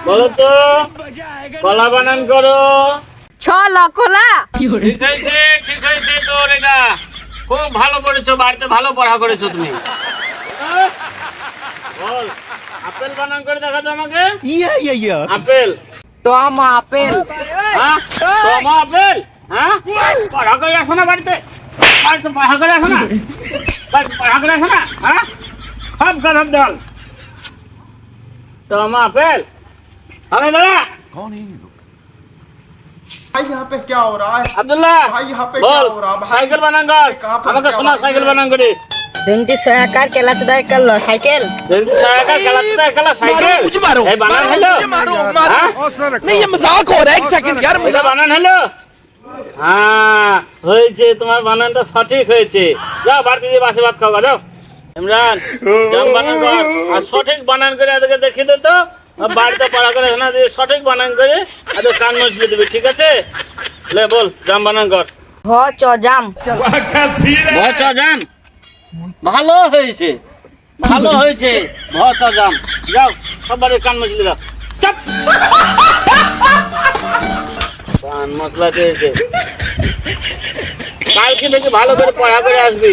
বলো তো কলা বানান করো। কলা। ঠিক হয়েছে তোর এটা খুব ভালো পড়েছো, বাড়িতে ভালো পড়া করেছো তুমি। বল আপেল বানান করে দেখা তো আমাকে। আপেল। আপেল। হ্যাঁ আপেল। হ্যাঁ পড়া করে আসো না বাড়িতে, পড়া করে আসো না, পড়া করে আসো না। হ্যাঁ সব খারাপ দল। আপেল আমি দাদা। कौन है ये लोग? भाई यहाँ पे क्या हो रहा है? আব্দুল্লাহ भाई यहाँ पे বল क्या हो रहा है? भाई সাইকেল বানান কর कहाँ पर আমাকে, क्या শোনা बात সাইকেল है? বানান করে। দুটি সয়াকার কেলা চুদাই করলো সাইকেল। সাইকেল এই বানান হলো। হ্যাঁ? नहीं ये मजाक हो रहा है, एक सेकंड यार এটা বানান হলো। হ্যাঁ হয়েছে, তোমার বানানটা সঠিক হয়েছে। যাও বাড়িতে গিয়ে বাসে ভাত খাওয়া যাও। ইমরান যাও বানান কর, আর সঠিক বানান করে এদেরকে দেখিয়ে দে তো। আর বাড়িতে পড়া করে না দিয়ে সঠিক বানান করে এদের কান মজলে দিবি, ঠিক আছে? লে বল জাম বানান কর। ভ চ জাম। জাম ভালো হয়েছে, ভালো হয়েছে। জাম যাও সবারে কান মজলে দাও। চাপ কান মশলা দিয়েছে। কালকে থেকে ভালো করে পড়া করে আসবি।